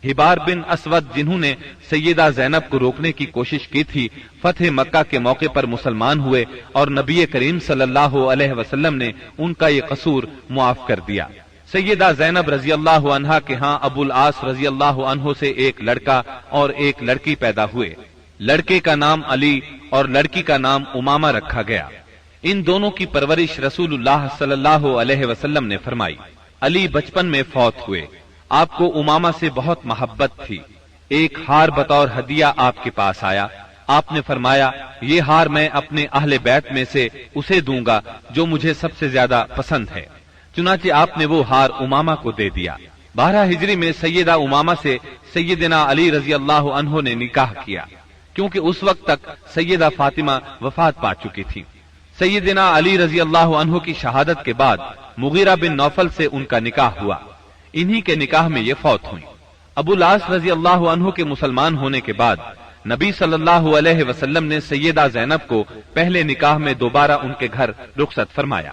ہبار بن اسود جنہوں نے سیدہ زینب کو روکنے کی کوشش کی تھی، فتح مکہ کے موقع پر مسلمان ہوئے اور نبی کریم صلی اللہ علیہ وسلم نے ان کا یہ قصور معاف کر دیا۔ سیدہ زینب رضی اللہ عنہا کے ہاں ابو العاص رضی اللہ عنہ سے ایک لڑکا اور ایک لڑکی پیدا ہوئے۔ لڑکے کا نام علی اور لڑکی کا نام امامہ رکھا گیا۔ ان دونوں کی پرورش رسول اللہ صلی اللہ علیہ وسلم نے فرمائی۔ علی بچپن میں فوت ہوئے۔ آپ کو امامہ سے بہت محبت تھی۔ ایک ہار بطور ہدیہ آپ کے پاس آیا۔ آپ نے فرمایا، یہ ہار میں اپنے اہل بیت میں سے اسے دوں گا جو مجھے سب سے زیادہ پسند ہے۔ چنانچہ آپ نے وہ ہار امامہ کو دے دیا۔ 12 ہجری میں سیدہ امامہ سے سیدنا علی رضی اللہ عنہ نے نکاح کیا، کیونکہ اس وقت تک سیدہ فاطمہ وفات پا چکی تھی۔ سیدنا علی رضی اللہ عنہ کی شہادت کے بعد مغیرہ بن نوفل سے ان کا نکاح ہوا۔ انہی کے نکاح میں یہ فوت ہوئی۔ ابو العاص رضی اللہ عنہ کے مسلمان ہونے کے بعد نبی صلی اللہ علیہ وسلم نے سیدہ زینب کو پہلے نکاح میں دوبارہ ان کے گھر رخصت فرمایا۔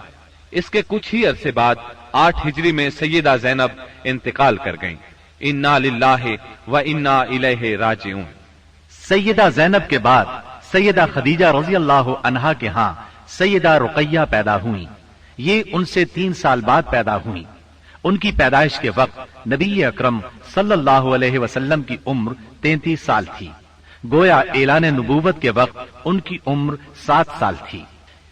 اس کے کچھ ہی عرصے بعد 8 ہجری میں سیدہ زینب انتقال کر گئیں۔ انا للہ و انا الیہ راجعون۔ سیدہ زینب کے بعد سیدہ خدیجہ رضی اللہ عنہا کے ہاں سیدہ رقیہ پیدا ہوئیں۔ یہ ان سے 3 سال بعد پیدا ہوئیں۔ ان کی پیدائش کے وقت نبی اکرم صلی اللہ علیہ وسلم کی عمر 33 سال تھی۔ گویا اعلان نبوت کے وقت ان کی عمر 7 سال تھی۔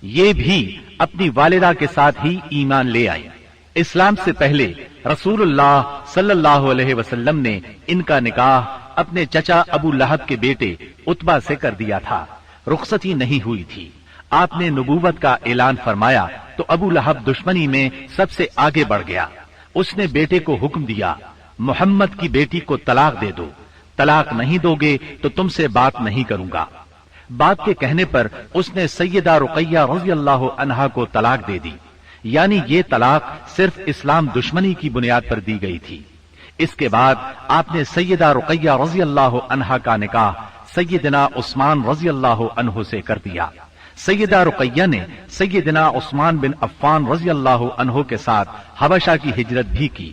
یہ بھی اپنی والدہ کے ساتھ ہی ایمان لے آئی۔ اسلام سے پہلے رسول اللہ صلی اللہ علیہ وسلم نے ان کا نکاح اپنے چچا ابو لہب کے بیٹے عتبہ سے کر دیا تھا۔ رخصتی نہیں ہوئی تھی۔ آپ نے نبوت کا اعلان فرمایا تو ابو لہب دشمنی میں سب سے آگے بڑھ گیا۔ اس نے بیٹے کو حکم دیا، محمد کی بیٹی کو طلاق دے دو، طلاق نہیں دو گے تو تم سے بات نہیں کروں گا۔ باپ کے کہنے پر اس نے سیدہ رقیہ رضی اللہ عنہا کو طلاق دے دی، یعنی یہ طلاق صرف اسلام دشمنی کی بنیاد پر دی گئی تھی۔ اس کے بعد آپ نے سیدہ رقیہ رضی اللہ عنہا کا نکاح سیدنا عثمان رضی اللہ عنہ سے کر دیا۔ سیدہ رقیہ نے سیدنا عثمان بن عفان رضی اللہ عنہ کے ساتھ حبشہ کی ہجرت بھی کی،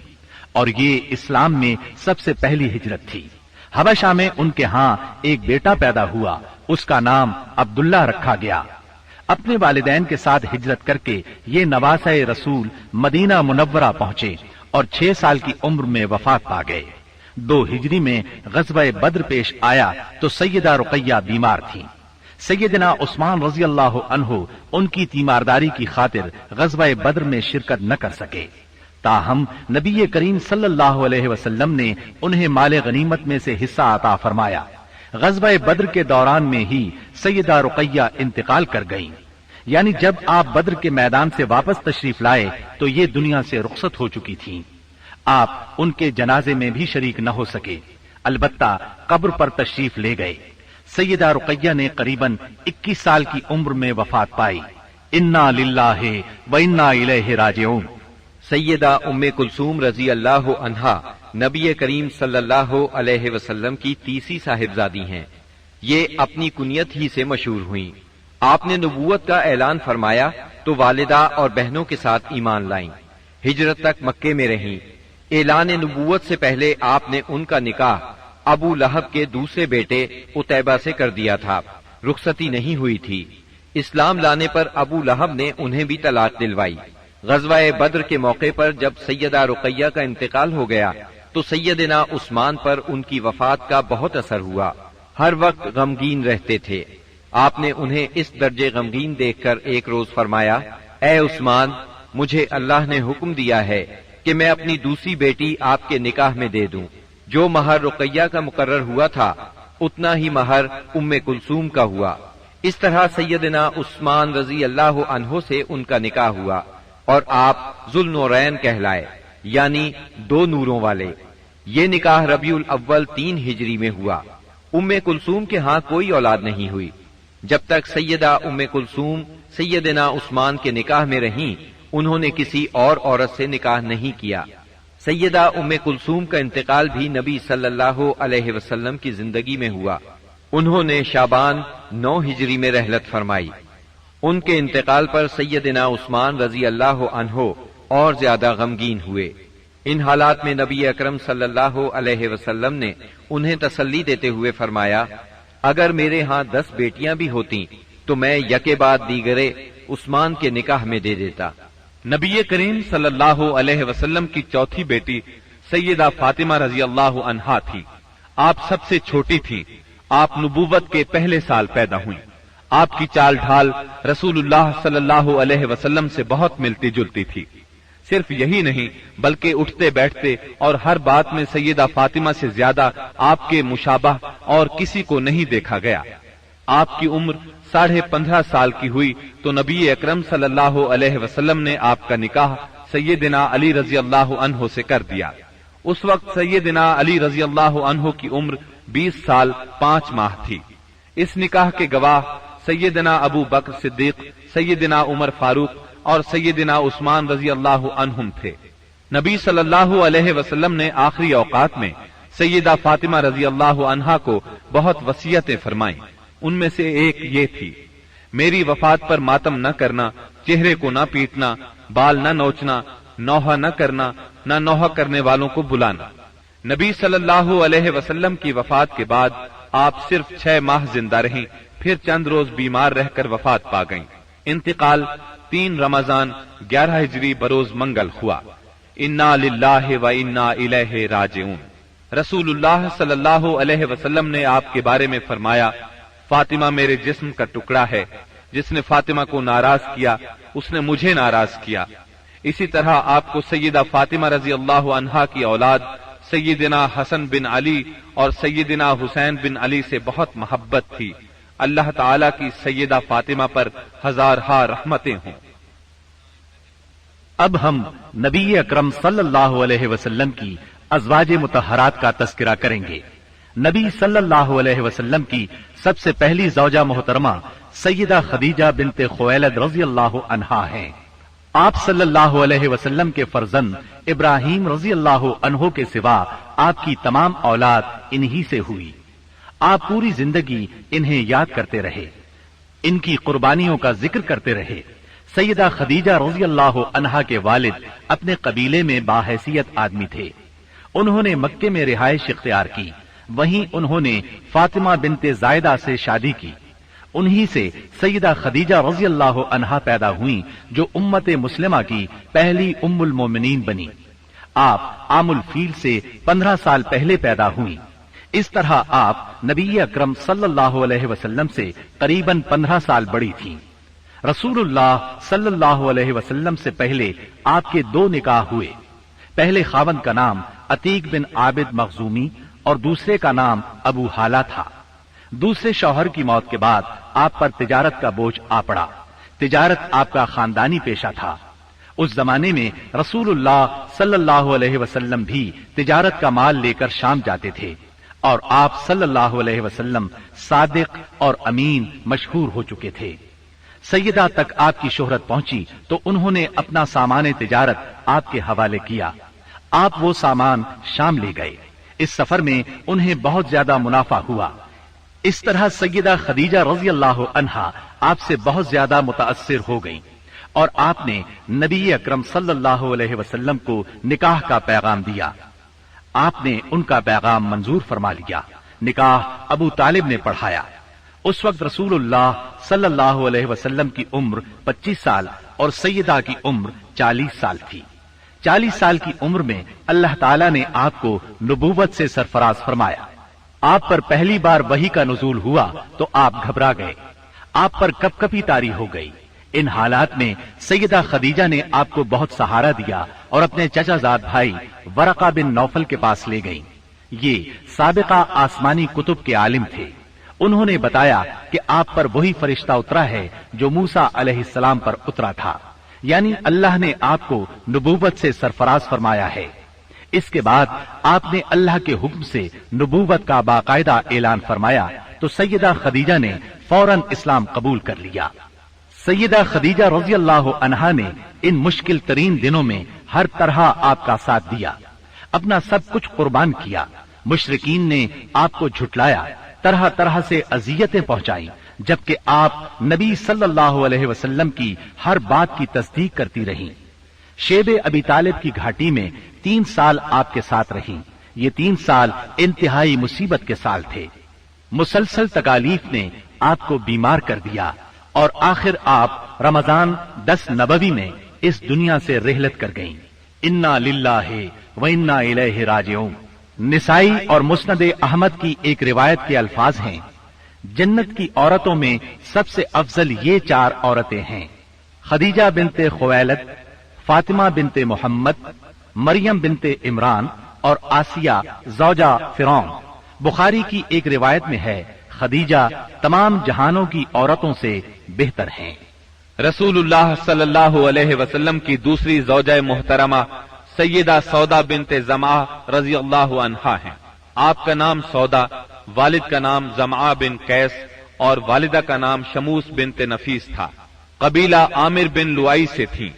اور یہ اسلام میں سب سے پہلی ہجرت تھی۔ حبشہ میں ان کے ہاں ایک بیٹا پیدا ہوا، اس کا نام عبداللہ رکھا گیا۔ اپنے والدین کے ساتھ ہجرت کر کے یہ نواسہ رسول مدینہ منورہ پہنچے اور 6 سال کی عمر میں وفات پا گئے۔ 2 ہجری میں غزوہ بدر پیش آیا تو سیدہ رقیہ بیمار تھی۔ سیدنا عثمان رضی اللہ عنہ ان کی تیمارداری کی خاطر غزوہ بدر میں شرکت نہ کر سکے، تاہم نبی کریم صلی اللہ علیہ وسلم نے انہیں مال غنیمت میں سے حصہ عطا فرمایا۔ غزوہ بدر کے دوران میں ہی سیدہ رقیہ انتقال کر گئیں، یعنی جب آپ بدر کے میدان سے واپس تشریف لائے تو یہ دنیا سے رخصت ہو چکی تھیں۔ آپ ان کے جنازے میں بھی شریک نہ ہو سکے، البتہ قبر پر تشریف لے گئے۔ سیدہ رقیہ نے قریباً 21 سال کی عمر میں وفات پائی۔ انا للہ و انا الیہ راجعون۔ سیدہ ام کلثوم رضی اللہ عنہا نبی کریم صلی اللہ علیہ وسلم کی تیسری صاحبزادی ہیں۔ یہ اپنی کنیت ہی سے مشہور ہوئیں۔ آپ نے نبوت کا اعلان فرمایا تو والدہ اور بہنوں کے ساتھ ایمان لائیں۔ ہجرت تک مکے میں رہیں۔ اعلان نبوت سے پہلے آپ نے ان کا نکاح ابو لہب کے دوسرے بیٹے عتیبہ سے کر دیا تھا۔ رخصتی نہیں ہوئی تھی۔ اسلام لانے پر ابو لہب نے انہیں بھی طلاق دلوائی۔ غزوہ بدر کے موقع پر جب سیدہ رقیہ کا انتقال ہو گیا تو سیدنا عثمان پر ان کی وفات کا بہت اثر ہوا۔ ہر وقت غمگین رہتے تھے۔ آپ نے انہیں اس درجے غمگین دیکھ کر ایک روز فرمایا، اے عثمان، مجھے اللہ نے حکم دیا ہے کہ میں اپنی دوسری بیٹی آپ کے نکاح میں دے دوں۔ جو مہر رقیہ کا مقرر ہوا تھا اتنا ہی مہر ام کلثوم کا ہوا۔ اس طرح سیدنا عثمان رضی اللہ عنہ سے ان کا نکاح ہوا اور آپ ذوالنورین کہلائے، یعنی 2 نوروں والے۔ یہ نکاح ربیع الاول 3 ہجری میں ہوا۔ ام کلثوم کے ہاں کوئی اولاد نہیں ہوئی۔ جب تک سیدہ ام کلثوم سیدنا عثمان کے نکاح میں رہیں انہوں نے کسی اور عورت سے نکاح نہیں کیا۔ سیدہ ام کلثوم کا انتقال بھی نبی صلی اللہ علیہ وسلم کی زندگی میں ہوا۔ انہوں نے شعبان 9 ہجری میں رحلت فرمائی۔ ان کے انتقال پر سیدنا عثمان رضی اللہ عنہ اور زیادہ غمگین ہوئے۔ ان حالات میں نبی اکرم صلی اللہ علیہ وسلم نے انہیں تسلی دیتے ہوئے فرمایا، اگر میرے ہاں 10 بیٹیاں بھی ہوتی تو میں یکے بعد دیگرے عثمان کے نکاح میں دے دیتا۔ نبی کریم صلی اللہ علیہ وسلم کی چوتھی بیٹی سیدہ فاطمہ رضی اللہ عنہا تھی۔ آپ سب سے چھوٹی تھی۔ آپ نبوت کے پہلے سال پیدا ہوئی۔ آپ کی چال ڈھال رسول اللہ صلی اللہ علیہ وسلم سے بہت ملتی جلتی تھی۔ صرف یہی نہیں بلکہ اٹھتے بیٹھتے اور ہر بات میں سیدہ فاطمہ سے زیادہ آپ کے مشابہ اور کسی کو نہیں دیکھا گیا۔ آپ کی عمر 15.5 سال کی ہوئی تو نبی اکرم صلی اللہ علیہ وسلم نے آپ کا نکاح سیدنا علی رضی اللہ عنہ سے کر دیا۔ اس وقت سیدنا علی رضی اللہ عنہ کی عمر 20 سال 5 ماہ تھی۔ اس نکاح کے گواہ سیدنا ابو بکر صدیق، سیدنا عمر فاروق اور سیدنا عثمان رضی اللہ عنہم تھے۔ نبی صلی اللہ علیہ وسلم نے آخری اوقات میں سیدہ فاطمہ رضی اللہ عنہا کو بہت وصیتیں فرمائیں۔ ان میں سے ایک یہ تھی، میری وفات پر ماتم نہ کرنا، چہرے کو نہ پیٹنا، بال نہ نوچنا، نوحہ نہ کرنا، نہ نوحہ کرنے والوں کو بلانا۔ نبی صلی اللہ علیہ وسلم کی وفات کے بعد آپ صرف 6 ماہ زندہ رہیں، پھر چند روز بیمار رہ کر وفات پا گئیں۔ انتقال 3 رمضان 11 ہجری بروز منگل ہوا۔ انا للہ و انا الیہ راجعون۔ رسول اللہ صلی اللہ علیہ وسلم نے آپ کے بارے میں فرمایا، فاطمہ میرے جسم کا ٹکڑا ہے، جس نے فاطمہ کو ناراض کیا اس نے مجھے ناراض کیا۔ اسی طرح آپ کو سیدہ فاطمہ رضی اللہ عنہا کی اولاد سیدنا حسن بن علی اور سیدنا حسین بن علی سے بہت محبت تھی۔ اللہ تعالی کی سیدہ فاطمہ پر ہزارہا رحمتیں ہوں۔ اب ہم نبی اکرم صلی اللہ علیہ وسلم کی ازواج مطہرات کا تذکرہ کریں گے۔ نبی صلی اللہ علیہ وسلم کی سب سے پہلی زوجہ محترمہ سیدہ خدیجہ بنت خویلد رضی اللہ عنہا ہیں۔ آپ صلی اللہ علیہ وسلم کے فرزند ابراہیم رضی اللہ عنہ کے سوا آپ کی تمام اولاد انہی سے ہوئی۔ آپ پوری زندگی انہیں یاد کرتے رہے، ان کی قربانیوں کا ذکر کرتے رہے۔ سیدہ خدیجہ رضی اللہ عنہا کے والد اپنے قبیلے میں باحیثیت آدمی تھے۔ انہوں نے مکے میں رہائش اختیار کی، وہیں انہوں نے فاطمہ بنت زائدہ سے شادی کی۔ انہی سے سیدہ خدیجہ رضی اللہ عنہا پیدا ہوئیں، جو امت مسلمہ کی پہلی ام المومنین بنی۔ آپ عام الفیل سے 15 سال پہلے پیدا ہوئیں۔ اس طرح آپ نبی اکرم صلی اللہ علیہ وسلم سے قریباً 15 سال بڑی تھیں۔ رسول اللہ صلی اللہ علیہ وسلم سے پہلے آپ کے 2 نکاح ہوئے۔ پہلے خاوند کا نام عتیق بن عابد مخزومی اور دوسرے کا نام ابو حالہ تھا۔ دوسرے شوہر کی موت کے بعد آپ پر تجارت کا بوجھ آ پڑا۔ تجارت آپ کا خاندانی پیشہ تھا۔ اس زمانے میں رسول اللہ صلی اللہ علیہ وسلم بھی تجارت کا مال لے کر شام جاتے تھے، اور آپ صلی اللہ علیہ وسلم صادق اور امین مشہور ہو چکے تھے۔ سیدہ تک آپ کی شہرت پہنچی تو انہوں نے اپنا سامان تجارت آپ کے حوالے کیا۔ آپ وہ سامان شام لے گئے۔ اس سفر میں انہیں بہت زیادہ منافع ہوا۔ اس طرح سیدہ خدیجہ رضی اللہ عنہا آپ سے بہت زیادہ متاثر ہو گئیں، اور آپ نے نبی اکرم صلی اللہ علیہ وسلم کو نکاح کا پیغام دیا۔ آپ نے ان کا پیغام منظور فرما لیا۔ نکاح ابو طالب نے پڑھایا۔ اس وقت رسول اللہ صلی اللہ علیہ وسلم کی عمر 25 سال اور سیدہ کی عمر 40 سال تھی۔ 40 سال کی عمر میں اللہ تعالیٰ نے آپ کو نبوت سے سرفراز فرمایا۔ آپ پر پہلی بار وحی کا نزول ہوا تو آپ گھبرا گئے، آپ پر کپ کپی طاری ہو گئی۔ ان حالات میں سیدہ خدیجہ نے آپ کو بہت سہارا دیا اور اپنے چچا زاد بھائی ورقہ بن نوفل کے پاس لے گئیں۔ یہ سابقہ آسمانی کتب کے عالم تھے۔ انہوں نے بتایا کہ آپ پر وہی فرشتہ اترا ہے جو موسیٰ علیہ السلام پر اترا تھا، یعنی اللہ نے آپ کو نبوت سے سرفراز فرمایا ہے۔ اس کے بعد آپ نے اللہ کے حکم سے نبوت کا باقاعدہ اعلان فرمایا تو سیدہ خدیجہ نے فوراً اسلام قبول کر لیا۔ سیدہ خدیجہ رضی اللہ عنہا نے ان مشکل ترین دنوں میں ہر طرح آپ کا ساتھ دیا، اپنا سب کچھ قربان کیا۔ مشرکین نے آپ کو جھٹلایا، طرح طرح سے اذیتیں پہنچائیں، جبکہ آپ نبی صلی اللہ علیہ وسلم کی ہر بات کی تصدیق کرتی رہیں۔ शेब अबी तालिब की घाटी में 3 साल आपके साथ रही। ये 3 साल इंतहाई मुसीबत के साल थे। मुसलसल तकालीफ ने आपको बीमार कर दिया और आखिर आप रमजान 10 नबवी में इस दुनिया से रिहलत कर गईं। इन्ना लिल्लाहि व इन्ना इलैहि राजिऊन। निसाई और मुस्नद अहमद की एक रिवायत के अल्फाज हैं, जन्नत की औरतों में सबसे अफजल ये 4 औरतें हैं, खदीजा बिनते खुवैलद, फातिमा बिनते मोहम्मद, मरियम बिनते इमरान और आसिया ज़ौजा फिरौन। बुखारी की एक रिवायत में है, खदीजा तमाम जहानों की औरतों से बेहतर हैं। रसूलुल्लाह सल्लल्लाहु अलैहि वसल्लम की दूसरी ज़ौजा मोहतरमा सैयदा सौदा बिनते जमा रजी अल्लाह अन्हा हैं। आपका नाम सौदा, वालिद का नाम जमा बिन कैस और वालिदा का नाम शमूस बिनते नफीस था। कबीला आमिर बिन लुआई से थी।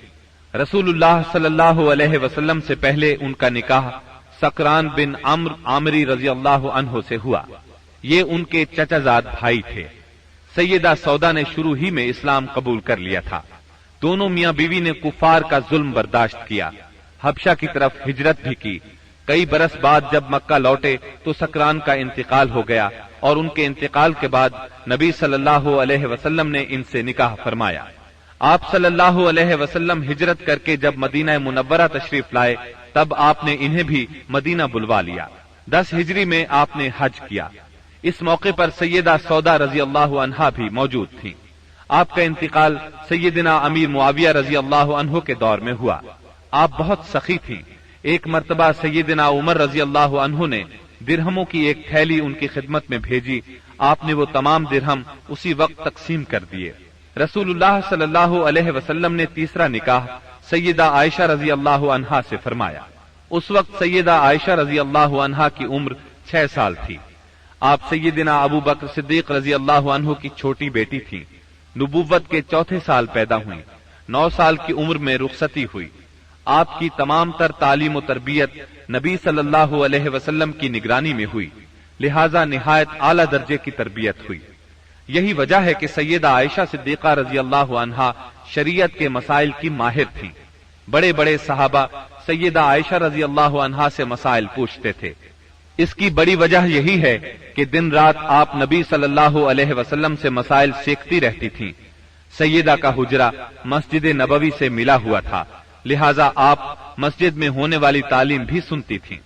रसूलुल्लाह सल्लल्लाहु अलैहि वसल्लम से पहले उनका निकाह सकरान बिन अम्र आमरी रजी अल्लाह अन्हु से हुआ। ये उनके चचाजाद भाई थे। सैयदा सौदा ने शुरू ही में इस्लाम कबूल कर लिया था। दोनों मियां बीवी ने कुफार का जुल्म बर्दाश्त किया, हबशा की तरफ हिजरत भी की। कई बरस बाद जब मक्का लौटे तो सकरान का इंतकाल हो गया और उनके इंतकाल के बाद नबी सल्लल्लाहु अलैहि वसल्लम ने इनसे निकाह फरमाया। आप सल्लल्लाहु अलैहि वसल्लम हिजरत करके जब मदीना मुनव्वरा तशरीफ लाए तब आपने इन्हें भी मदीना बुलवा लिया। 10 हिजरी में आपने हज किया। इस मौके पर सैयदा सौदा रजी अल्लाह अन्हा भी मौजूद थी। आपका इंतकाल सैयदना अमीर मुआविया रजी अल्लाह अन्हु के दौर में हुआ। आप बहुत सखी थीं। एक मर्तबा सैयदना उमर रजी अल्लाह अन्हु ने दिरहमों की एक थैली उनकी खिदमत में भेजी। आपने वो तमाम दिरहम उसी वक्त तकसीम कर दिए। रसूलुल्लाह सल्लल्लाहु अलैहि वसल्लम ने तीसरा निकाह सैयदा आयशा रजी अल्लाह अन्हा से फरमाया। उस वक्त सैयदा आयशा रजी अल्लाह अन्हा की उम्र 6 साल थी। आप सैयदना अबू बकर सिद्दीक रजी अल्लाह अन्हु की छोटी बेटी थी। नबुव्वत के 4थे साल पैदा हुई। 9 साल की उम्र में रुखसती हुई। आपकी तमाम तर तालीम और तरबियत नबी सल्लल्लाहु अलैहि वसल्लम की निगरानी में हुई, लिहाजा निहायत आला दर्जे की तरबियत हुई। यही वजह है कि सैयदा आयशा सिद्दीका रजी अल्लाह अन्हा शरीयत के मसाइल की माहिर थी। बड़े बड़े सहाबा सैयदा आयशा रजी अल्लाह अन्हा से मसाइल पूछते थे। इसकी बड़ी वजह यही है कि दिन रात आप नबी सल्लल्लाहु अलैहि वसल्लम से मसाइल सीखती रहती थीं। सैयदा का हुजरा मस्जिद नबवी से मिला हुआ था, लिहाजा आप मस्जिद में होने वाली तालीम भी सुनती थीं।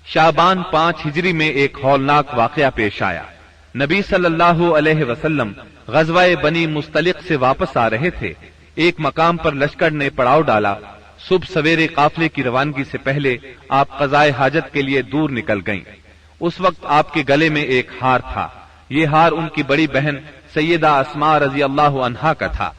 शाबान 5 हिजरी में एक हौलनाक वाकया पेश आया। नबी सल्लल्लाहु अलैहि वसल्लम गज़वाए बनी मुस्तलिक से वापस आ रहे थे। एक मकाम पर लश्कर ने पड़ाव डाला। सुबह सवेरे काफले की रवानगी से पहले आप क़ज़ाए हाजत के लिए दूर निकल गईं। उस वक्त आपके गले में एक हार था। ये हार उनकी बड़ी बहन सैयदा अस्मा रजी अल्लाह अन्हा का था।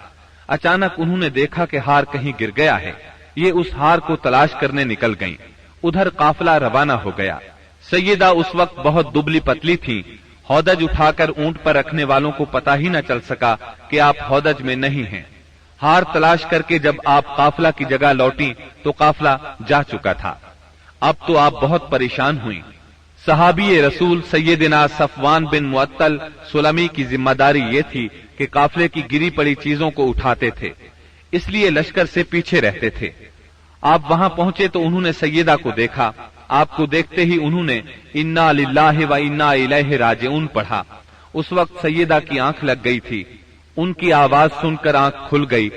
अचानक उन्होंने देखा कि हार कहीं गिर गया है। ये उस हार को तलाश करने निकल गईं। उधर काफला रवाना हो गया। सैयदा उस वक्त बहुत दुबली पतली थीं। हौदज उठाकर ऊंट पर रखने वालों को पता ही न चल सका कि आप हौदज में नहीं हैं। हार तलाश करके जब आप काफला की जगह लौटी तो काफला जा चुका था। अब तो आप बहुत परेशान हुई। सहाबी रसूल सैयदना सफवान बिन मुअत्तल सुलमी की जिम्मेदारी ये थी कि काफले की गिरी पड़ी चीजों को उठाते थे, इसलिए लश्कर से पीछे रहते थे। आप वहां पहुंचे तो उन्होंने सैयदा को देखा। आपको देखते ही उन्होंने इन्ना लिल्लाहि व इन्ना इलैहि राजिऊन पढ़ा। उस वक्त सैयदा की आंख लग गई थी। उनकी आवाज सुनकर आंख खुल गई।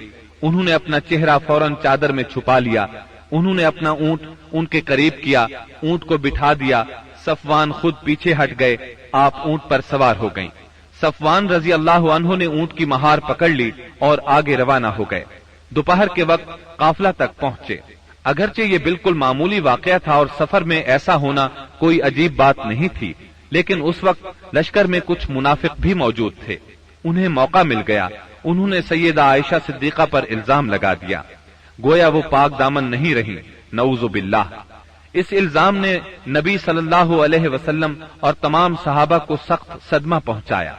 उन्होंने अपना चेहरा फौरन चादर में छुपा लिया। उन्होंने अपना ऊंट उनके करीब किया, ऊंट को बिठा दिया। सफवान खुद पीछे हट गए। आप ऊंट पर सवार हो गईं। सफवान रजी अल्लाह अन्हु ने ऊंट की महार पकड़ ली और आगे रवाना हो गए। दोपहर के वक्त काफला तक पहुंचे। अगरचे ये बिल्कुल मामूली वाकया था और सफर में ऐसा होना कोई अजीब बात नहीं थी, लेकिन उस वक्त लश्कर में कुछ मुनाफिक भी मौजूद थे। उन्हें मौका मिल गया। उन्होंने सैयदा आयशा सिद्दीका पर इल्जाम लगा दिया, गोया वो पाक दामन नहीं रही। नऊज़ु बिल्लाह। इस इल्जाम ने नबी सल्लल्लाहु अलैहि वसल्लम और तमाम सहाबा को सख्त सदमा पहुंचाया।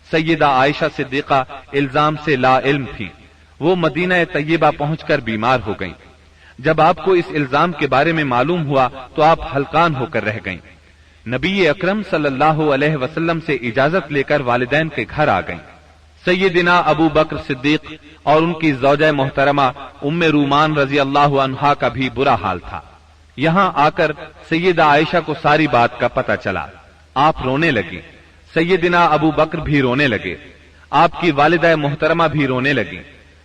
सैयदा आयशा सिद्दीका इल्जाम से ला इल्म थी। वो मदीना तय्यबा पहुंचकर बीमार हो गईं। जब आपको इस इल्जाम के बारे में मालूम हुआ तो आप हलकान होकर रह गईं। नबी अकरम सल्लल्लाहु अलैहि वसल्लम से इजाजत लेकर वालिदैन के घर आ गईं। सैयदिना अबू बकर सिद्दीक और उनकी ज़ौजा मोहतरमा उम्मे रूमान रजी अल्लाह अन्हा का भी बुरा हाल था। यहाँ आकर सैयदा आयशा को सारी बात का पता चला। आप रोने लगी। सैयदिना अबू बकर भी रोने लगे। आपकी वालिदा मोहतरमा भी रोने लगी।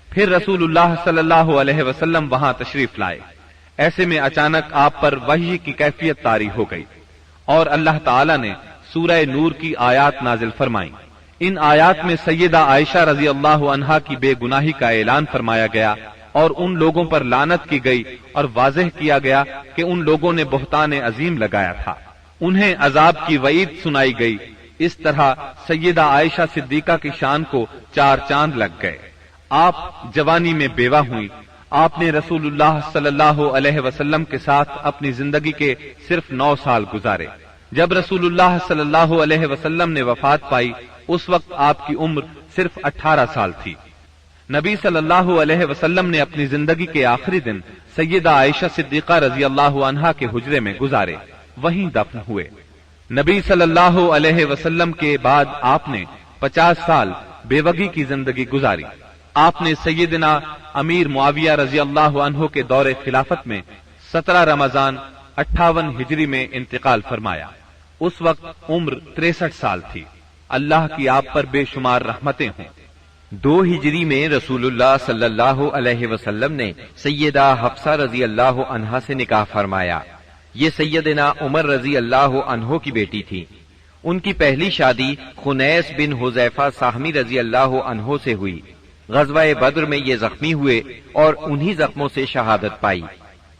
फिर रसूलुल्लाह सल्लल्लाहु अलैहि वसल्लम वहां तशरीफ लाए। ऐसे में अचानक आप पर वही की कैफियत तारी हो गई और अल्लाह ताला ने सूरह नूर की आयात नाजिल फरमाई। इन आयात में सैयदा आयशा रजी अल्लाह अन्हा की बेगुनाही का ऐलान फरमाया गया और उन लोगों पर लानत की गई और वाज़ेह किया गया कि उन लोगों ने बुहतान अजीम लगाया था। उन्हें अजाब की वईद सुनाई गई। इस तरह सैयदा आयशा सिद्दीका की शान को चार चांद लग गए। आप जवानी में बेवा हुई। आपने रसूलुल्लाह सल्लल्लाहु अलैहि वसल्लम के साथ अपनी जिंदगी के सिर्फ 9 साल गुजारे। जब रसूलुल्लाह सल्लल्लाहु अलैहि वसल्लम ने वफात पाई उस वक्त आपकी उम्र सिर्फ 18 साल थी। नबी सल्लल्लाहु अलैहि वसल्लम ने अपनी जिंदगी के आखिरी दिन सैयदा आयशा सिद्दीका रजी अल्लाह अन्हा के हुजरे में गुजारे, वहीं दफन हुए। नबी सल्लल्लाहु अलैहि वसल्लम के बाद आपने 50 साल बेवगी की जिंदगी गुजारी। आपने सैयदना अमीर मुआविया रजी अल्लाह अन्हु के दौरे खिलाफत में 17 रमजान 58 हिजरी में इंतकाल फरमाया। उस वक्त उम्र 63 साल थी। अल्लाह की आप पर बेशुमार रहमतें हों। 2 हिजरी में रसूलुल्लाह सल्लल्लाहु अलैहि वसल्लम ने सैयदा हफ्सा रजी अल्लाह अन्हा से निकाह फरमाया। ये सैयदना उमर रजी अल्लाह अन्हो की बेटी थी। उनकी पहली शादी खुनैस बिन हुज़ैफा साहमी रजी अल्लाह अन्हो से हुई। ग़ज़वा-ए बद्र में ये जख्मी हुए और उन्हीं जख्मों से शहादत पाई।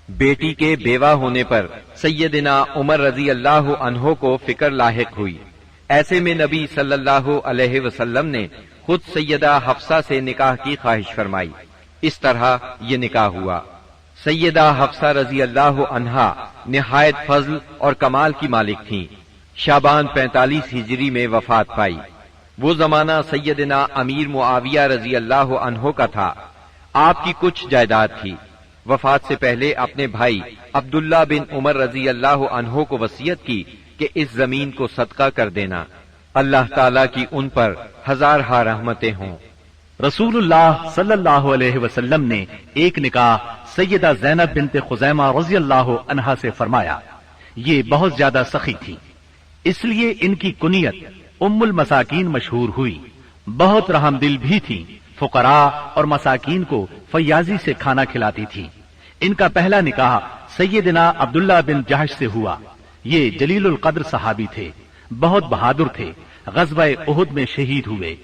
बेटी के बेवा होने पर सैयदना उमर रजी अल्लाह अन्हो को फिक्र लाहिक हुई। ऐसे में नबी सल्लल्लाहु अलैहि वसल्लम ने खुद सैयदा हफ्सा से निकाह की ख्वाहिश फरमाई। इस तरह ये निकाह हुआ। सैयदा हफ्सा रजी अल्लाह अन्हा निहायत फजल और कमाल की मालिक थीं। शाबान 45 हिजरी में वफात पाई। वो जमाना सैयदना अमीर मुआविया रजी अल्लाह अन्हो का था। आपकी कुछ जायदाद थी। वफात से पहले अपने भाई अब्दुल्ला बिन उमर रजी अल्लाह अन्हो को वसीयत की कि इस जमीन को सदका कर देना। अल्लाह ताला की उन पर हजार हा रहमतें हों। रसूलुल्लाह सल्लल्लाहु अलैहि वसल्लम ने एक निकाह सैयदा ज़ैनब बिन्ते खुज़ैमा रज़ी अल्लाह अन्हा से फरमाया। ये बहुत ज्यादा सखी थी, इसलिए इनकी कुनियत उम्मुल मसाकीन मशहूर हुई। बहुत रहमदिल भी थी। फुकरा और मसाकीन को फयाजी से खाना खिलाती थी। इनका पहला निकाह सैयदना अब्दुल्ला बिन जहश से हुआ। ये जलीलुल कद्र सहाबी थे, बहुत बहादुर थे। ग़ज़वा-ए उहुद में शहीद हुए।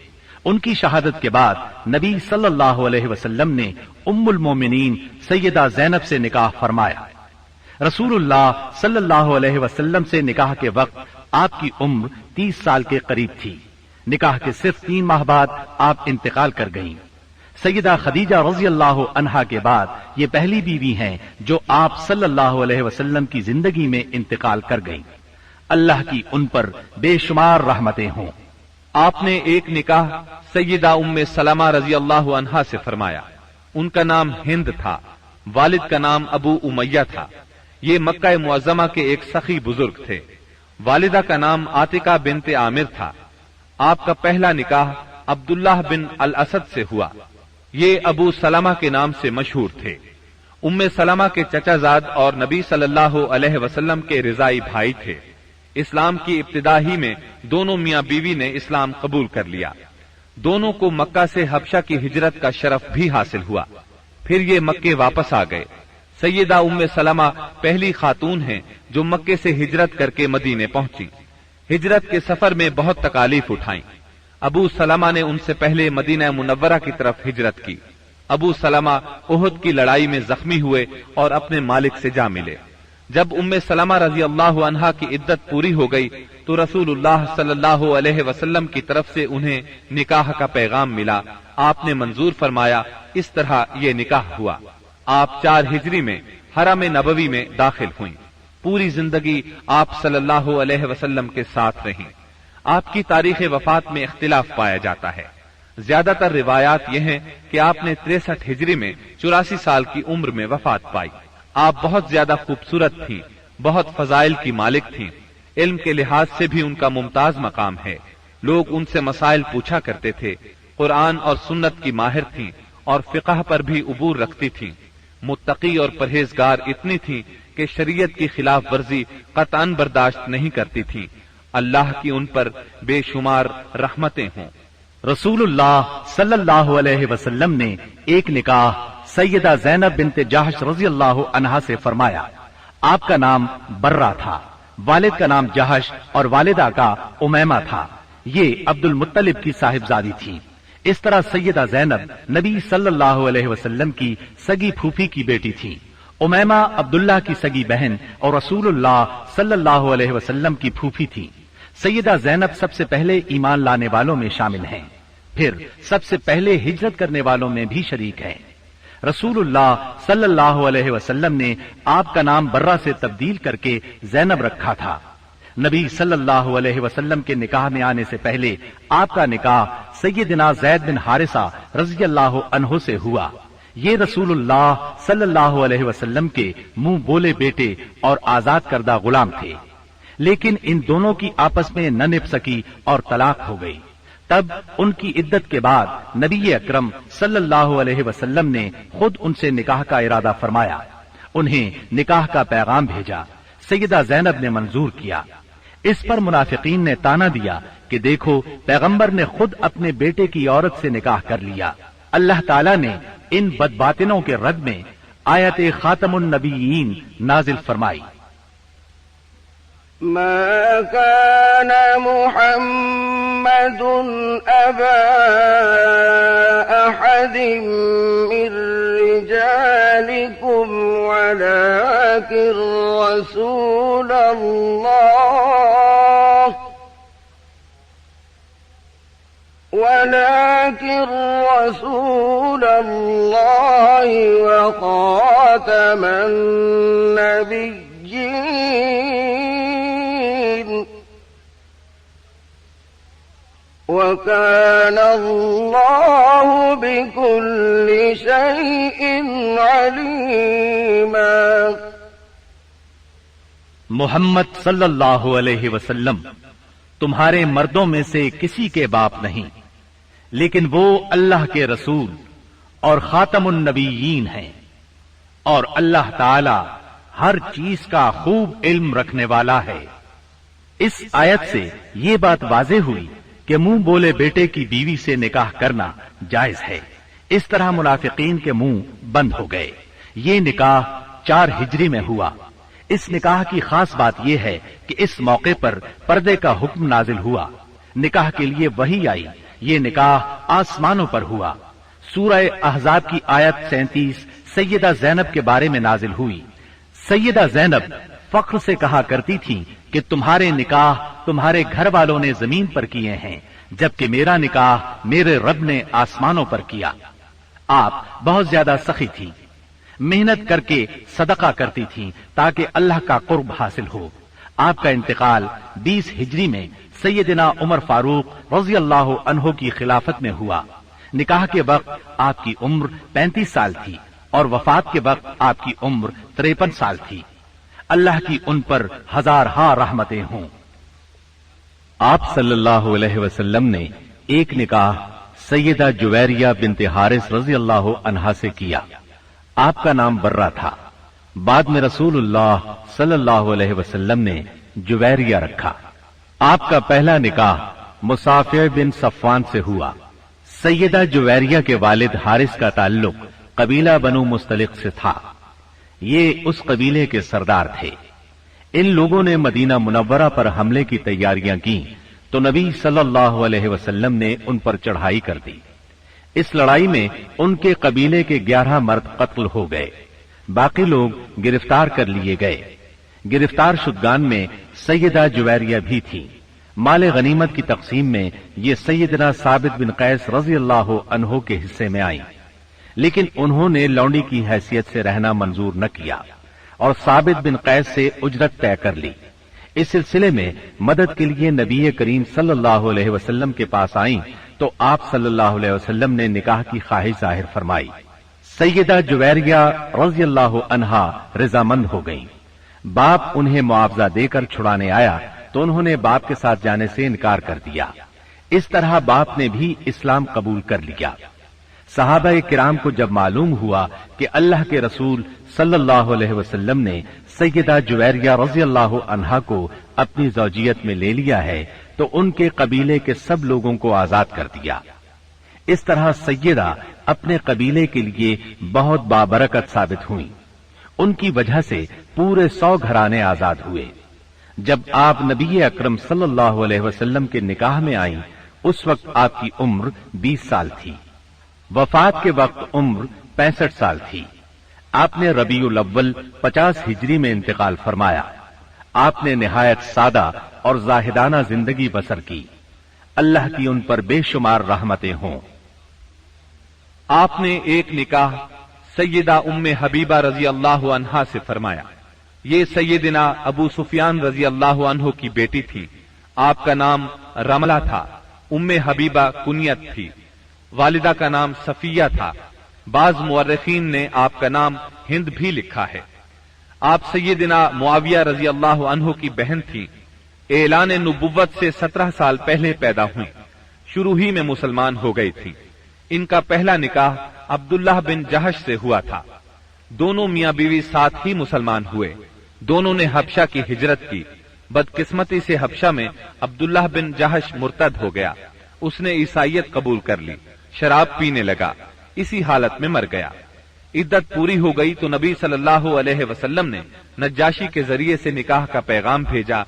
उनकी शहादत के बाद नबी सल्लल्लाहु अलैहि वसल्लम ने उम्मुल मोमिनीन सैयदा ज़ैनब से निकाह फरमाया। रसूलुल्लाह सल्लल्लाहु अलैहि वसल्लम से निकाह के वक्त आपकी उम्र 30 साल के करीब थी। निकाह के सिर्फ 3 माह बाद आप इंतकाल कर गईं। सैयदा खदीजा रज़ी अल्लाह अन्हा के बाद ये पहली बीवी हैं जो आप सल्लल्लाहु अलैहि वसल्लम की जिंदगी में इंतकाल कर गईं। अल्लाह की उन पर बेशुमार रहमतें हों। आपने एक निकाह सैयदा उम्मे सलमा रजी अल्लाह अन्हा से फरमाया। उनका नाम हिंद था। वालिद का नाम अबू उमैया था। ये मक्का मुअज़्ज़मा के एक सखी बुजुर्ग थे। वालिदा का नाम आतिका बिनते आमिर था। आपका पहला निकाह अब्दुल्लाह बिन अल असद से हुआ। ये अबू सलमा के नाम से मशहूर थे। उम्मे सलमा के चचाजाद और नबी सल्लल्लाहु अलैहि वसल्लम के रिजाई भाई थे। इस्लाम की इब्तिदा ही में दोनों मियां बीवी ने इस्लाम कबूल कर लिया। दोनों को मक्का से हबशा की हिजरत का शरफ भी हासिल हुआ। फिर ये मक्के वापस आ गए। सैयदा उम्मे सलमा पहली खातून हैं जो मक्के से हिजरत करके मदीने पहुंची। हिजरत के सफर में बहुत तकालीफ उठाई। अबू सलमा ने उनसे पहले मदीना मुनव्वरा की तरफ हिजरत की। अबू सलमा उहुद की लड़ाई में जख्मी हुए और अपने मालिक से जा मिले। जब उम्मे सलमा रजी अल्लाह अन्हा की इद्दत पूरी हो गई तो रसूलुल्लाह सल्लल्लाहु अलैहि वसल्लम की तरफ से उन्हें निकाह का पैगाम मिला। आपने मंजूर फरमाया। इस तरह ये निकाह हुआ। आप 4 हिजरी में हरम नबवी में दाखिल हुई। पूरी जिंदगी आप सल्लल्लाहु अलैहि वसल्लम के साथ रहीं। आपकी तारीख वफात में इख्तिलाफ पाया जाता है। ज्यादातर रिवायात यह हैं कि आपने 63 हिजरी में 84 साल की उम्र में वफात पाई। आप बहुत ज्यादा खूबसूरत थीं, बहुत फजाइल की मालिक थीं। इल्म के लिहाज से भी उनका मुमताज मकाम है। लोग उनसे मसाइल पूछा करते थे। قرآن اور سنت کی ماہر تھیں اور فقہ پر بھی عبور رکھتی تھیں، متقی اور پرہیزگار اتنی تھیں کہ شریعت کی خلاف ورزی قطعاً برداشت نہیں کرتی تھیں۔ اللہ کی ان پر بے شمار رحمتیں ہوں۔ رسول اللہ صلی اللہ علیہ وسلم نے ایک نکاح سیدہ زینب بنت جحش رضی اللہ عنہا سے فرمایا۔ آپ کا نام برہ تھا، والد کا نام جحش اور والدہ کا امیمہ تھا۔ یہ عبد المطلب کی صاحبزادی تھی۔ اس طرح سیدہ زینب نبی صلی اللہ علیہ وسلم کی سگی پھوپھی کی بیٹی تھی۔ امیمہ عبداللہ کی سگی بہن اور رسول اللہ صلی اللہ علیہ وسلم کی پھوپھی تھی۔ سیدہ زینب سب سے پہلے ایمان لانے والوں میں شامل ہیں، پھر سب سے پہلے ہجرت کرنے والوں میں بھی شریک ہیں۔ رسول اللہ صلی اللہ علیہ وسلم نے آپ کا نام برہ سے تبدیل کر کے زینب رکھا تھا۔ نبی صلی اللہ علیہ وسلم کے نکاح میں آنے سے پہلے آپ کا نکاح سیدنا زید بن حارثہ رضی اللہ عنہ سے ہوا۔ یہ رسول اللہ صلی اللہ علیہ وسلم کے منہ بولے بیٹے اور آزاد کردہ غلام تھے، لیکن ان دونوں کی آپس میں نہ نبھ سکی اور طلاق ہو گئی۔ تب ان کی عدت کے بعد نبی اکرم صلی اللہ علیہ وسلم نے خود ان سے نکاح کا ارادہ فرمایا، انہیں نکاح کا پیغام بھیجا۔ سیدہ زینب نے منظور کیا۔ اس پر منافقین نے تانا دیا کہ دیکھو پیغمبر نے خود اپنے بیٹے کی عورت سے نکاح کر لیا۔ اللہ تعالیٰ نے ان بدباطنوں کے رد میں آیت خاتم النبیین نازل فرمائی۔ ما كان محمد أبا أحد من رجالكم ولكن رسول الله وخاتم النبيين وكان الله بكل شيء عليما۔ محمد صلی اللہ علیہ وسلم تمہارے مردوں میں سے کسی کے باپ نہیں، لیکن وہ اللہ کے رسول اور خاتم النبیین ہیں، اور اللہ تعالی ہر چیز کا خوب علم رکھنے والا ہے۔ اس آیت سے یہ بات واضح ہوئی کہ منہ بولے بیٹے کی بیوی سے نکاح کرنا جائز ہے۔ اس طرح منافقین کے منہ بند ہو گئے۔ یہ نکاح 4 ہجری میں ہوا۔ اس نکاح کی خاص بات یہ ہے کہ اس موقع پر پردے کا حکم نازل ہوا، نکاح کے لیے وحی آئی۔ یہ نکاح آسمانوں پر ہوا۔ سورہ احزاب کی آیت 37 سیدہ زینب کے بارے میں نازل ہوئی۔ سیدہ زینب فخر سے کہا کرتی تھی کہ تمہارے نکاح تمہارے گھر والوں نے زمین پر کیے ہیں، جبکہ میرا نکاح میرے رب نے آسمانوں پر کیا۔ آپ بہت زیادہ سخی تھی، محنت کر کے صدقہ کرتی تھیں تاکہ اللہ کا قرب حاصل ہو۔ آپ کا انتقال 20 ہجری میں سیدنا عمر فاروق رضی اللہ عنہ کی خلافت میں ہوا۔ نکاح کے وقت آپ کی عمر 35 سال تھی اور وفات کے وقت آپ کی عمر 53 سال تھی۔ اللہ کی ان پر ہزارہا رحمتیں ہوں۔ آپ صلی اللہ علیہ وسلم نے ایک نکاح سیدہ جویریہ بنت حارث رضی اللہ عنہا سے کیا۔ آپ کا نام برہ تھا، بعد میں رسول اللہ صلی اللہ علیہ وسلم نے جویریہ رکھا۔ آپ کا پہلا نکاح مصافع بن صفوان سے ہوا۔ سیدہ جویریہ کے والد حارث کا تعلق قبیلہ بنو مستلق سے تھا۔ یہ اس قبیلے کے سردار تھے۔ ان لوگوں نے مدینہ منورہ پر حملے کی تیاریاں کی تو نبی صلی اللہ علیہ وسلم نے ان پر چڑھائی کر دی۔ اس لڑائی میں ان کے قبیلے کے 11 مرد قتل ہو گئے، باقی لوگ گرفتار کر لیے گئے۔ گرفتار شدگان میں سیدہ جویریہ بھی تھی۔ مال غنیمت کی تقسیم میں یہ سیدنا ثابت بن قیس رضی اللہ عنہ کے حصے میں آئی، لیکن انہوں نے لونڈی کی حیثیت سے رہنا منظور نہ کیا اور ثابت بن قیس سے اجرت طے کر لی۔ اس سلسلے میں مدد کے لیے نبی کریم صلی اللہ علیہ وسلم کے پاس آئیں تو آپ صلی اللہ علیہ وسلم نے نکاح کی خواہش ظاہر فرمائی۔ سیدہ جویریہ رضی اللہ عنہا رضامند ہو گئیں۔ باپ انہیں معاوضہ دے کر چھڑانے آیا تو انہوں نے باپ کے ساتھ جانے سے انکار کر دیا۔ इस तरह बाप ने भी इस्लाम कबूल कर लिया। सहाबा किराम को जब मालूम हुआ कि अल्लाह के रसूल सल्लल्लाहु अलैहि वसल्लम ने सैयदा जुवैरिया रज़ियल्लाहु अन्हा को अपनी ज़ौजियत में ले लिया है, तो उनके कबीले के सब लोगों को आजाद कर दिया। इस तरह सैयदा अपने कबीले के लिए बहुत बाबरकत साबित हुई। उनकी वजह से पूरे 100 घराने आजाद हुए। जब आप नबी अकरम सल्लल्लाहु अलैहि वसल्लम के निकाह में आईं, उस वक्त आपकी उम्र 20 साल थी। वफात के वक्त उम्र 65 साल थी। आपने रबीउल अव्वल 50 हिजरी में इंतकाल फरमाया। आपने निहायत सादा और जाहिदाना जिंदगी बसर की। अल्लाह की उन पर बेशुमार रहमतें हों। आपने एक निकाह सैयदा उम्मे हबीबा रजी अल्लाह अन्हा से फरमाया। ये सैयदना अबू सुफियान रजी अल्लाह अन्हु की बेटी थी। आपका नाम रमला था। उम्मे हबीबा कुनियत थी। वालिदा का नाम सफिया था। बाज मुअर्रिखीन ने आपका नाम हिंद भी लिखा है। आप सैयदना मुआविया रजी अल्लाह अन्हु की बहन थी। ऐलान नुबुव्वत से 17 साल पहले पैदा हुई। शुरू ही में मुसलमान हो गई थी। इनका पहला निकाह अब्दुल्लाह बिन जहश से हुआ था। दोनों मियां बीवी साथ ही मुसलमान हुए। दोनों ने हबशा की हिजरत की। बदकिस्मती से हबशा में अब्दुल्लाह बिन जहश मुर्तद हो गया। उसने ईसाईयत कबूल कर ली। शराब पीने लगा। इसी हालत में मर गया। इद्दत पूरी हो गई तो नबी सल्लल्लाहु अलैहि वसल्लम ने नज्जाशी के जरिए से निकाह का पैगाम भेजा।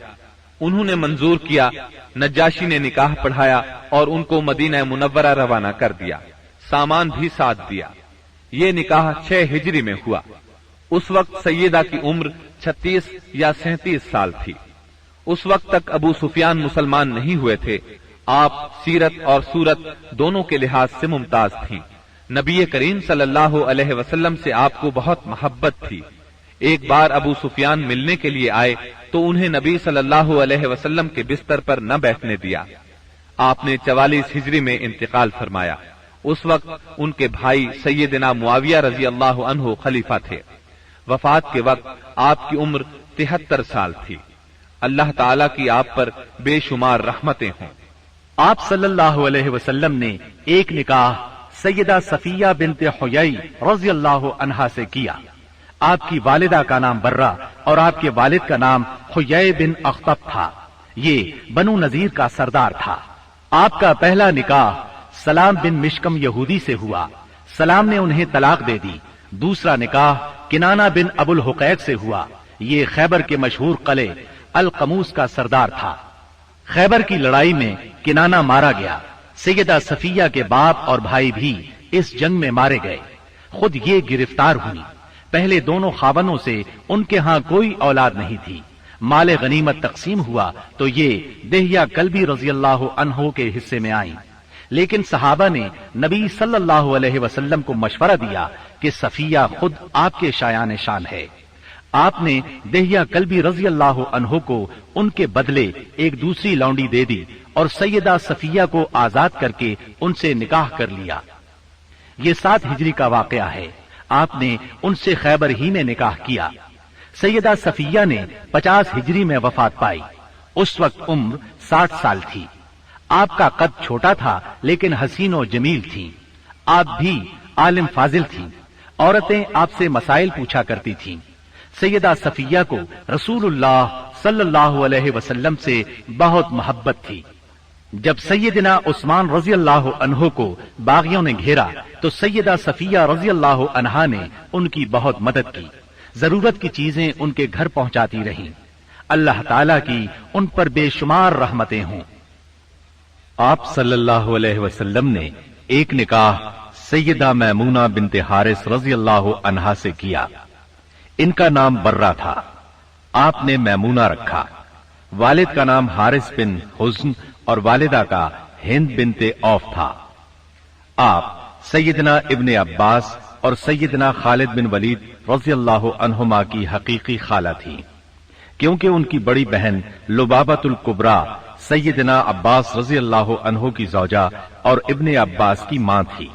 उन्होंने मंजूर किया। नज्जाशी ने निकाह पढ़ाया और उनको मदीना मुनव्वरा रवाना कर दिया। सामान भी साथ दिया। ये निकाह 6 हिजरी में हुआ। उस वक्त सैयदा की उम्र 36 या 37 साल थी। उस वक्त तक अबू सुफियान मुसलमान नहीं हुए थे। आप सीरत और सूरत दोनों के लिहाज से मुमताज थीं। नबी करीम सल्लल्लाहु अलैहि वसल्लम से आपको बहुत मोहब्बत थी। एक बार अबू सुफियान मिलने के लिए आए तो उन्हें नबी सल्लल्लाहु अलैहि वसल्लम के बिस्तर पर न बैठने दिया। आपने 44 हिजरी में इंतकाल फरमाया। उस वक्त उनके भाई सैयदना मुआविया रजी अल्लाह अन्हु खलीफा थे। वफात के वक्त आपकी उम्र 73 साल थी। अल्लाह ताला की आप पर बेशुमार रहमतें हों। आप सल्लल्लाहु अलैहि वसल्लम ने एक निकाह सैयदा सफिया बिनते हुयई रज़ियल्लाहु अन्हा से किया। आपकी वालिदा का नाम बर्रा और आपके वालिद का नाम हुयई बिन अख्तब था। ये बनु नजीर का सरदार था। आपका पहला निकाह सलाम बिन मिशकम यहूदी से हुआ। सलाम ने उन्हें तलाक दे दी। दूसरा निकाह किनाना बिन अबुल हुकैक से हुआ। ये खैबर के मशहूर किले अल कमूस का सरदार था। खैबर की लड़ाई में किनाना मारा गया। सैयदा सफिया के बाप और भाई भी इस जंग में मारे गए। खुद ये गिरफ्तार हुई। पहले दोनों खावनों से उनके यहाँ कोई औलाद नहीं थी। माले गनीमत तकसीम हुआ तो ये देहिया कल्बी रज़ियल्लाहु अन्हु के हिस्से में आई। लेकिन सहाबा ने नबी सल्लल्लाहु अलैहि वसल्लम को मशवरा दिया कि सफिया खुद आपके शायान शान है। आपने देहिया कल्बी रज़ियल्लाहु अन्हु को उनके बदले एक दूसरी लौंडी दे दी और सैयदा सफिया को आजाद करके उनसे निकाह कर लिया। ये 7 हिजरी का वाकया है। आपने उनसे खैबर ही में निकाह किया। सैयदा सफिया ने 50 हिजरी में वफात पाई। उस वक्त उम्र 60 साल थी। आपका कद छोटा था लेकिन हसीन और जमील थी। आप भी आलिम फाजिल थी। औरतें आपसे मसाइल पूछा करती थीं। सैयदा सफिया को रसूलुल्लाह सल्लल्लाहु अलैहि वसल्लम से बहुत मोहब्बत थी। जब सैयदना उस्मान रज़ियल्लाहु अन्हु को बागियों ने घेरा तो सैयदा सफिया रज़ियल्लाहु अन्हा ने उनकी बहुत मदद की। जरूरत की चीजें उनके घर पहुंचाती रहीं। अल्लाह ताला की उन पर बेशुमार रहमतें हों। आप सल्लल्लाहु अलैहि वसल्लम ने एक निकाह सैयदा मैमूना बिनते हारिस रज़ियल्लाहु अन्हा से किया। इनका नाम बर्रा था। आपने मैमूना रखा। वालिद का नाम हारिस बिन हुज़्न और वालिदा का हिंद बिनते औफ था। आप सैयदना इब्ने अब्बास और सैयदना खालिद बिन वलीद रज़ियल्लाहु अन्हुमा की हकीकी खाला थी, क्योंकि उनकी बड़ी बहन लुबाबतुल कुबरा सैयदना अब्बास रज़ियल्लाहु अन्हु की ज़ौजा और इब्ने अब्बास की मां थी।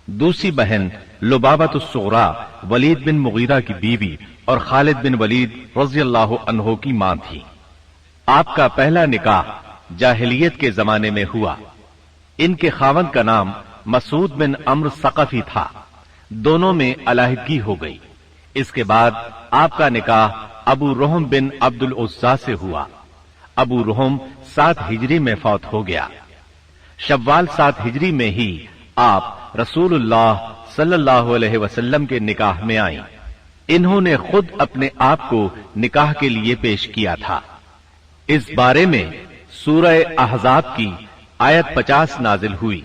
दूसरी बहन लुबाबतुस सुग़रा वलीद बिन मुगीरा की बीवी और खालिद बिन वलीद रज़ियल्लाहु अन्हु की मां थी। आपका पहला निकाह जाहिलियत के जमाने में हुआ। इनके खावंद का नाम मसूद बिन अम्र सक़फी था। दोनों में अलहदगी हो गई। इसके बाद आपका निकाह अबू रुहम बिन अब्दुल उज़्ज़ा से हुआ। अबू रुहम 7 हिजरी में फौत हो गया। शव्वाल 7 हिजरी में ही आप रसूलुल्लाह सल्लल्लाहु अलैहि वसल्लम के निकाह में आईं। इन्होंने खुद अपने आप को निकाह के लिए पेश किया था। इस बारे में सूरह अहज़ाब की आयत 50 नाजिल हुई।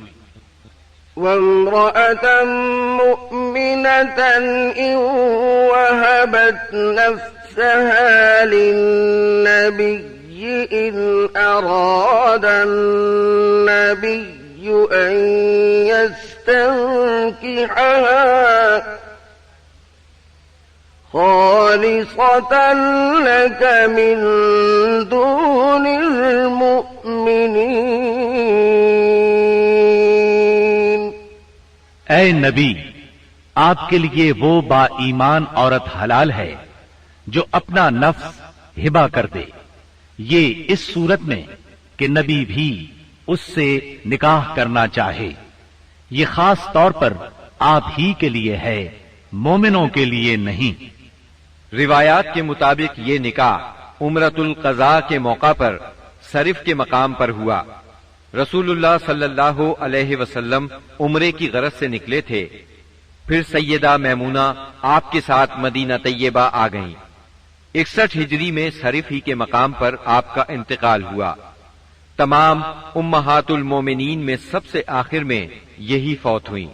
वम्रअतन मुअमिनतन इन वहबत नफ्सहा लिन्नबिय्यि इन अरादन नबिय्यु अन यस्तंकिहहा खालिसतन लक मिन दूनिल मुअमिनीन। ऐ नबी, आपके लिए वो बाईमान औरत हलाल है जो अपना नफ्स हिबा कर दे, ये इस सूरत में कि नबी भी उससे निकाह करना चाहे। ये खास तौर पर आप ही के लिए है, मोमिनों के लिए नहीं। रिवायात के मुताबिक ये निकाह उम्रतुल क़ज़ा के मौका पर सरिफ के मकाम पर हुआ। रसूलुल्लाह सल्लल्लाहु अलैहि वसल्लम उम्रे की गरज से निकले थे। फिर सैयदा मैमूना आपके साथ मदीना तैयबा आ गईं। 61 हिजरी में सरिफ ही के मकाम पर आपका इंतकाल हुआ। तमाम उम्महातुल मोमिनीन में सबसे आखिर में यही फौत हुई।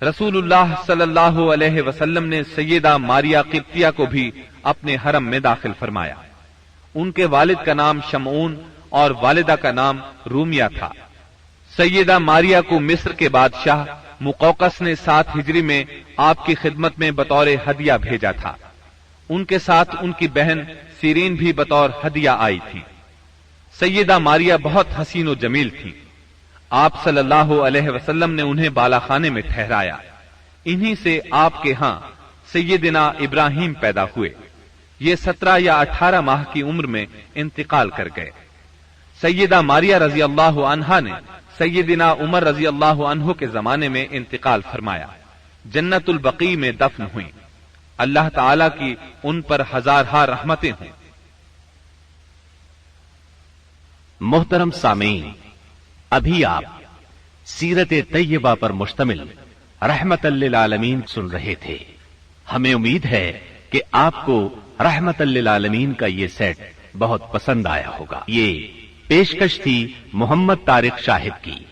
रसूलुल्लाह सल्लल्लाहु अलैहि वसल्लम ने सैयदा मारिया किब्तिया को भी अपने हरम में दाखिल फरमाया। उनके वालिद का नाम शमऊन और वालिदा का नाम रूमिया था। सैयदा मारिया को मिस्र के बादशाह मुकौकस ने 7 हिजरी में आपकी खिदमत में बतौर हदिया भेजा था। उनके साथ उनकी बहन सीरीन भी बतौर हदिया आई थी। सैयदा मारिया बहुत हसीन व जमील थी। आप सल्लल्लाहु अलैहि वसल्लम ने उन्हें बालाखाने में ठहराया। इन्हीं से आपके यहां सैयदना इब्राहिम पैदा हुए। ये 17 या 18 माह की उम्र में इंतकाल कर गए। सैयदा मारिया रजी अल्लाह अन्हा ने सैयदना उमर रजी अल्लाह अन्हु के जमाने में इंतकाल फरमाया। जन्नतुल बकी में दफन हुई। अल्लाह ताला की उन पर हजारहा रहमतें हों। मोहतरम सामीन, अभी आप सीरत तैयबा पर मुश्तमिल रहमतल लिल आलमीन सुन रहे थे। हमें उम्मीद है कि आपको रहमतल लिल आलमीन का ये सेट बहुत पसंद आया होगा। ये पेशकश थी मोहम्मद तारिक शाहिद की।